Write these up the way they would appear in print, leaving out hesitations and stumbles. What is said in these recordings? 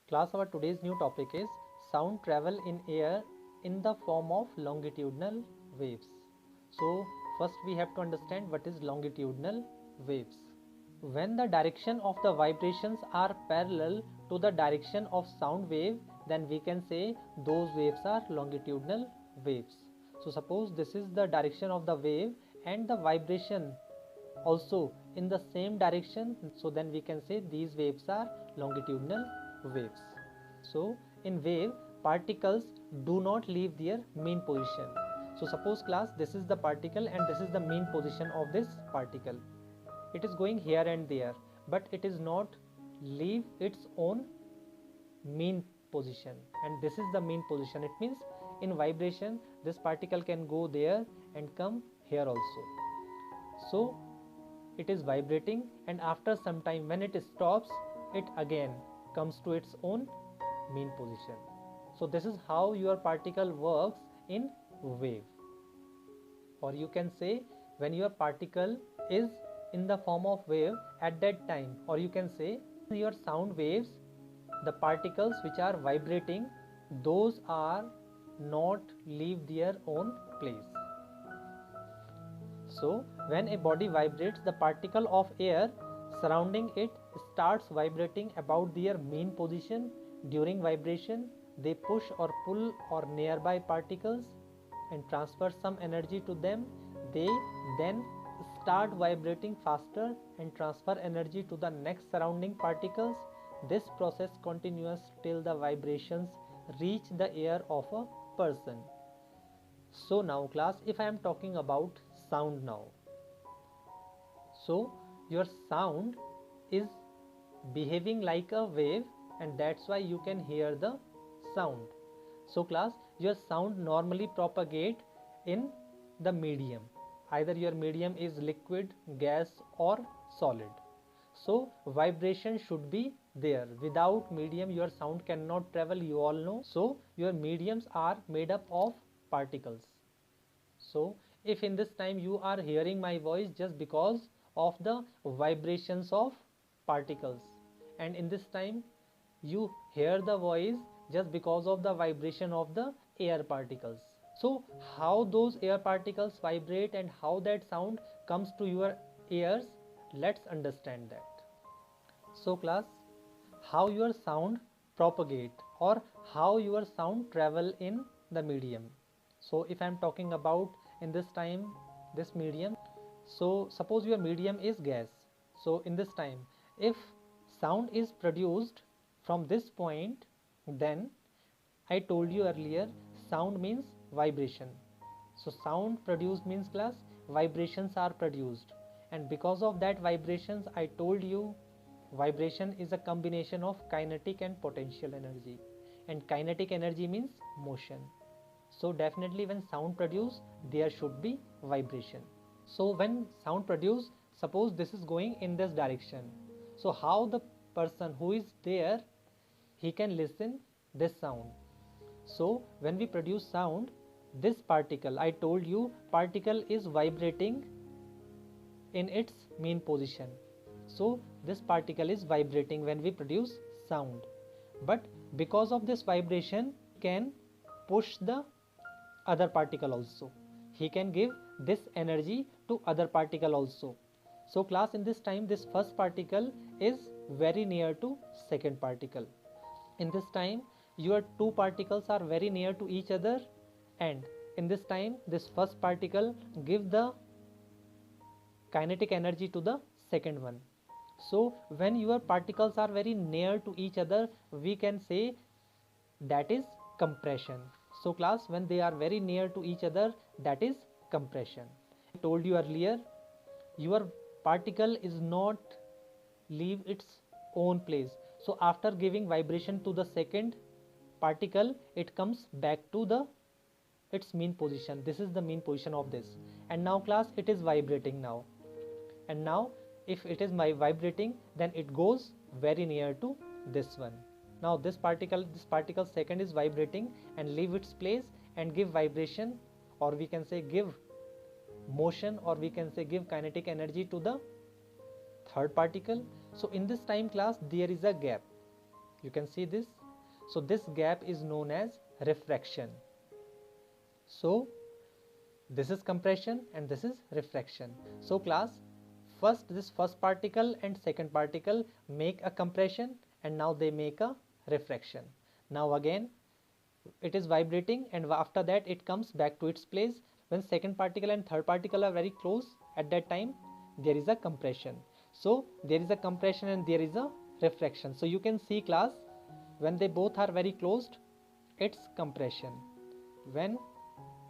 Class, our today's new topic is sound travel in air in the form of longitudinal waves. So first we have to understand what is longitudinal waves. When the direction of the vibrations are parallel to the direction of sound wave, then we can say those waves are longitudinal waves. So suppose this is the direction of the wave and the vibration also in the same direction, so then we can say these waves are longitudinal waves. So in wave, particles do not leave their mean position. So suppose class, this is the particle and this is the mean position of this particle. It is going here and there, but it is not leave its own mean position, and this is the mean position. It means in vibration this particle can go there and come here also. So it is vibrating, and after some time when it stops, it again comes to its own mean position. So this is how your particle works in wave. Or you can say when your particle is in the form of wave at that time, or you can say your sound waves, the particles which are vibrating, those are not leave their own place. So when a body vibrates, the particle of air surrounding it starts vibrating about their mean position. During vibration, they push or pull or nearby particles and transfer some energy to them. They then start vibrating faster and transfer energy to the next surrounding particles. This process continues till the vibrations reach the ear of a person. So now class, if I am talking about sound now, so your sound is behaving like a wave, and that's why you can hear the sound. So class, your sound normally propagate in the medium. Either your medium is liquid, gas or solid. So vibration should be there. Without medium your sound cannot travel, you all know. So your mediums are made up of particles. So if in this time you are hearing my voice just because of the vibrations of particles, and in this time you hear the voice just because of the vibration of the air particles. So how those air particles vibrate and how that sound comes to your ears, let's understand that. So class, how your sound propagate or how your sound travel in the medium. So if I am talking about in this time this medium, so suppose your medium is gas. So in this time, if sound is produced from this point, then I told you earlier sound means vibration. So sound produced means class vibrations are produced, and because of that vibrations I told you vibration is a combination of kinetic and potential energy, and kinetic energy means motion. So definitely when sound produced there should be vibration. So when sound produced, suppose this is going in this direction, so how the person who is there, he can listen this sound. So when we produce sound, this particle, I told you particle is vibrating in its mean position. So this particle is vibrating when we produce sound, but because of this vibration can push the other particle also. He can give this energy to other particle also. So class, in this time this first particle is very near to second particle. In this time your two particles are very near to each other, and in this time this first particle give the kinetic energy to the second one. So when your particles are very near to each other, we can say that is compression. So class, when they are very near to each other, that is compression. I told you earlier, your particle is not leave its own place. So after giving vibration to the second particle, it comes back to the its mean position. This is the mean position of this, and now class, it is vibrating now, and now if it is my vibrating, then it goes very near to this one. Now this particle second is vibrating and leave its place and give vibration, or we can say give motion, or we can say give kinetic energy to the third particle. So in this time class there is a gap. You can see this. So this gap is known as refraction. So this is compression and this is refraction. So class, this first particle and second particle make a compression and now they make a refraction. Now again it is vibrating and after that it comes back to its place. When second particle and third particle are very close, at that time there is a compression. So there is a compression and there is a refraction. So you can see class, when they both are very closed, it's compression. When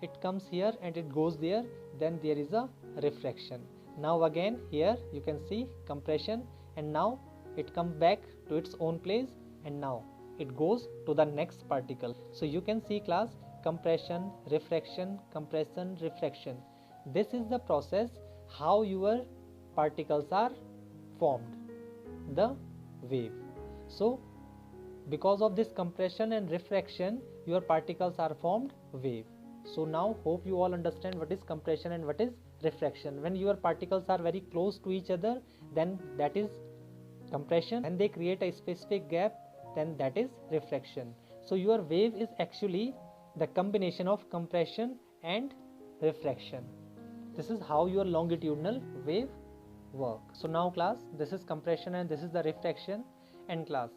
it comes here and it goes there, then there is a refraction. Now again here you can see compression and now it comes back to its own place and now it goes to the next particle. So you can see class, compression, refraction, compression, refraction. This is the process how your particles are formed, the wave. So because of this compression and refraction, your particles are formed wave. So now hope you all understand what is compression and what is refraction. When your particles are very close to each other, then that is compression, and they create a specific gap, then that is refraction. So your wave is actually the combination of compression and refraction. This is how your longitudinal wave work. So now class, this is compression and this is the refraction. And class,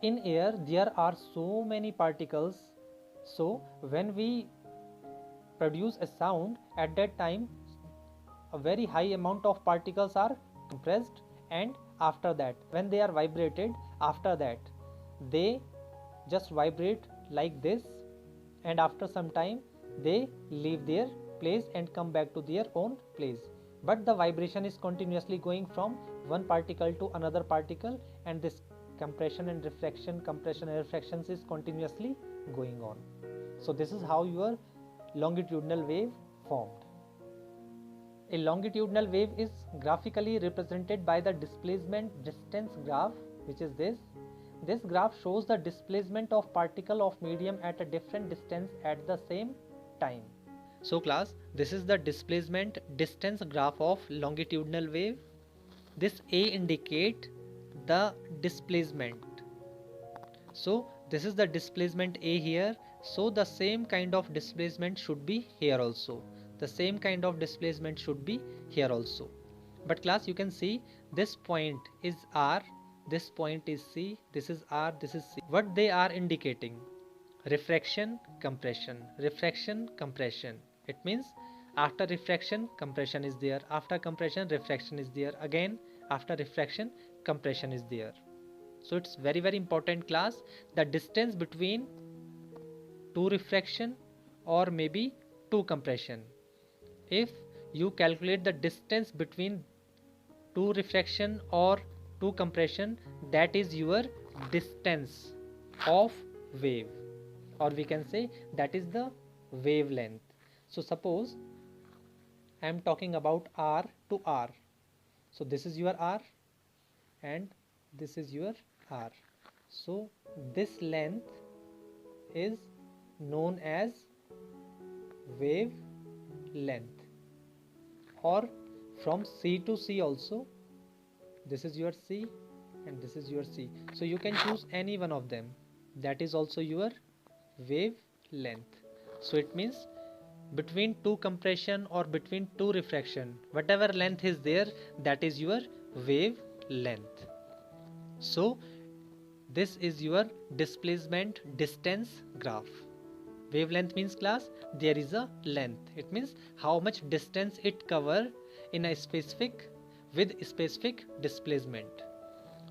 in air there are so many particles, so when we produce a sound, at that time a very high amount of particles are compressed, and after that when they are vibrated, after that they just vibrate like this, and after some time they leave their place and come back to their own place. But the vibration is continuously going from one particle to another particle, and this compression and refraction is continuously going on. So this is how your longitudinal wave formed. A longitudinal wave is graphically represented by the displacement distance graph, which is this. This graph shows the displacement of particle of medium at a different distance at the same time. So class, this is the displacement distance graph of longitudinal wave. This A indicate the displacement. So this is the displacement A here. So the same kind of displacement should be here also. The same kind of displacement should be here also. But class, you can see this point is R, this point is C, this is R, this is C. What they are indicating? Refraction, compression, refraction, compression. It means after refraction, compression is there. After compression, refraction is there. Again, after refraction, compression is there. So it's very, very important class. The distance between two refraction or maybe two compression. If you calculate the distance between two refraction or two compression, that is your distance of wave, or we can say that is the wavelength. So suppose I am talking about R to R. So this is your R and this is your R. So this length is known as wave length. Or from C to C also, this is your C and this is your C. So you can choose any one of them. That is also your wave length. So it means between two compression or between two refraction, whatever length is there, that is your wave length. So this is your displacement distance graph. Wavelength means class, there is a length. It means how much distance it cover in a specific with specific displacement.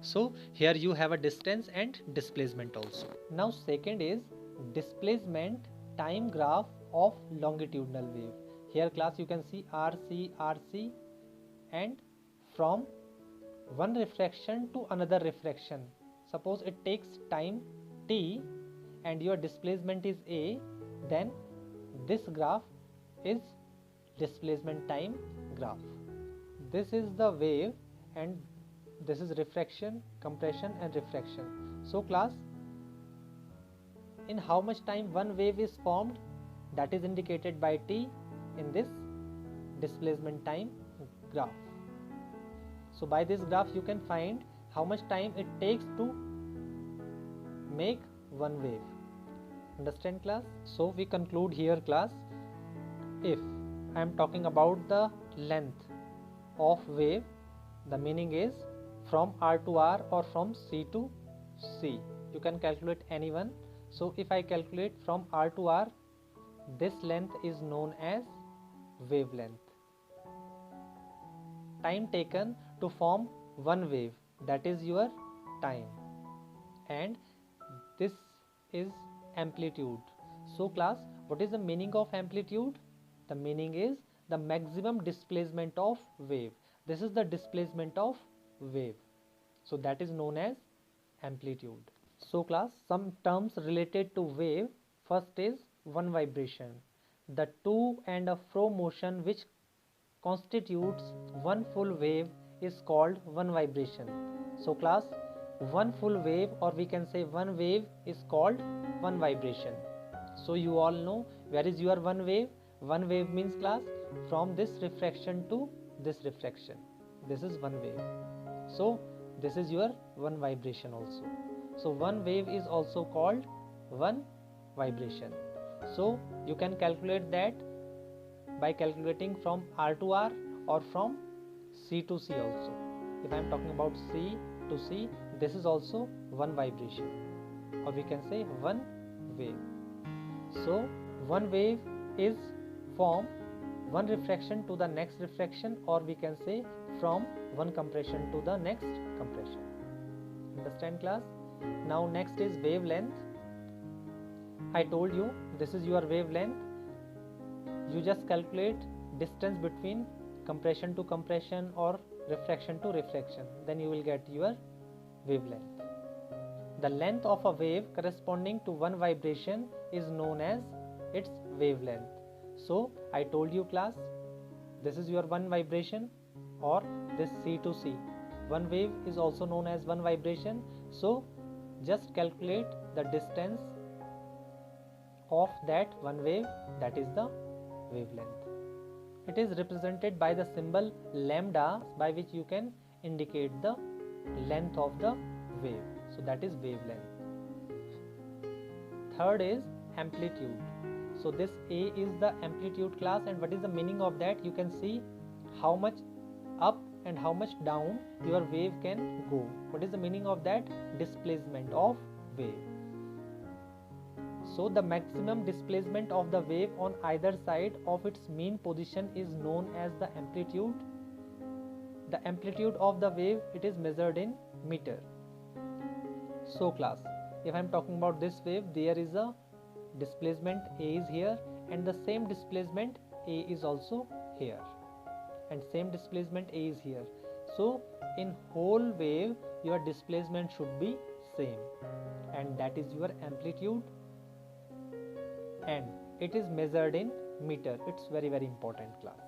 So here you have a distance and displacement also. Now second is displacement time graph of longitudinal wave. Here class you can see RC, RC, and from one refraction to another refraction. Suppose it takes time t and your displacement is A, then this graph is displacement time graph. This is the wave and this is refraction, compression and refraction. So class, in how much time one wave is formed, that is indicated by t in this displacement time graph. So by this graph you can find how much time it takes to make one wave. Understand class? So we conclude here class. If I am talking about the length of wave, the meaning is from R to R or from C to C. You can calculate any one. So if I calculate from R to R, this length is known as wavelength. Time taken to form one wave, that is your time, and this is amplitude. So class, what is the meaning of amplitude? The meaning is the maximum displacement of wave. This is the displacement of wave, so that is known as amplitude. So class, some terms related to wave. First is one vibration, the to and fro motion which constitutes one full wave is called one vibration. So class, one full wave, or we can say one wave, is called one vibration. So you all know where is your one wave. One wave means class from this refraction to this refraction. This is one wave. So this is your one vibration also. So one wave is also called one vibration. So you can calculate that by calculating from R to R or from C to C also. If I am talking about C to C, this is also one vibration, or we can say one wave. So one wave is from one refraction to the next refraction, or we can say from one compression to the next compression. Understand class? Now next is wavelength. I told you this is your wavelength. You just calculate distance between compression to compression or refraction to refraction, then you will get your wavelength. The length of a wave corresponding to one vibration is known as its wavelength. So I told you class, this is your one vibration, or this C to C. One wave is also known as one vibration. So just calculate the distance of that one wave, that is the wavelength. It is represented by the symbol lambda, by which you can indicate the length of the wave. So that is wavelength. Third is amplitude. So this A is the amplitude class, and what is the meaning of that? You can see how much up and how much down your wave can go. What is the meaning of that? Displacement of wave. So the maximum displacement of the wave on either side of its mean position is known as the amplitude. The amplitude of the wave, it is measured in meter. So class, if I am talking about this wave, there is a displacement A is here, and the same displacement A is also here, and same displacement A is here. So in whole wave your displacement should be same, and that is your amplitude, and it is measured in meter. It's very important class.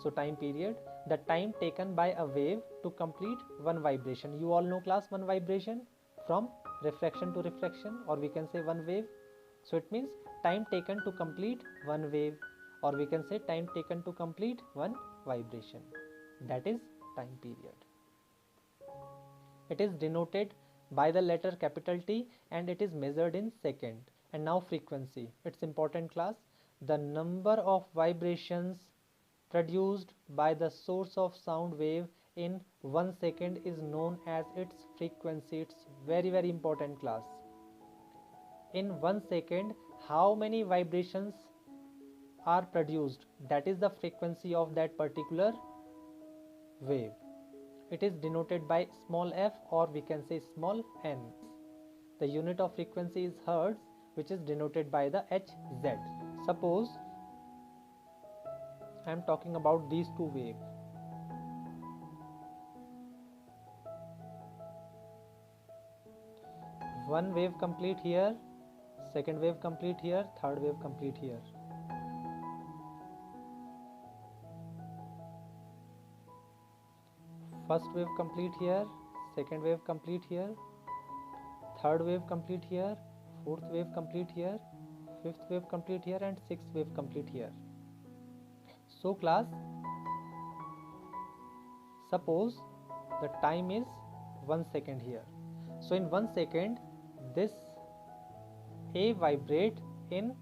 So time period, the time taken by a wave to complete one vibration. You all know class, one vibration from refraction to refraction, or we can say one wave. So it means time taken to complete one wave, or we can say time taken to complete one vibration. That is time period. It is denoted by the letter capital T, and it is measured in second. And now frequency, it's important class. The number of vibrations produced by the source of sound wave in 1 second is known as its frequency. It's very important class. In 1 second, how many vibrations are produced? That is the frequency of that particular wave. It is denoted by small f, or we can say small n. The unit of frequency is hertz, which is denoted by the Hz. Suppose I am talking about these two waves. One wave complete here, second wave complete here, third wave complete here. First wave complete here, second wave complete here, third wave complete here, fourth wave complete here, fifth wave complete here, and sixth wave complete here. So class, suppose the time is 1 second here. So in 1 second, this A vibrate in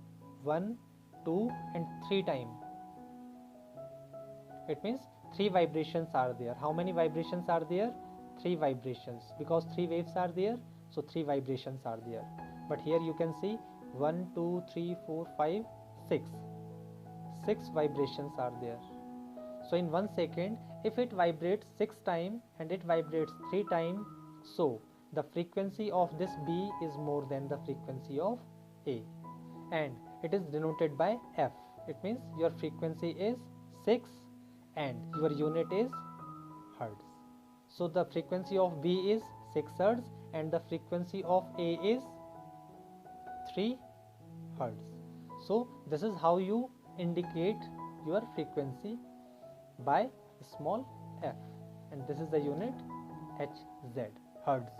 1, 2 and 3 time. It means 3 vibrations are there. How many vibrations are there? 3 vibrations, because 3 waves are there, so 3 vibrations are there. But here you can see 1, 2, 3, 4, 5, 6. 6 vibrations are there. So in 1 second, if it vibrates 6 times and it vibrates 3 times, so the frequency of this B is more than the frequency of A, and it is denoted by F. It means your frequency is 6 and your unit is Hertz. So the frequency of B is 6 Hertz and the frequency of A is 3 Hertz. So this is how you indicate your frequency by small f, and this is the unit Hz, Hertz.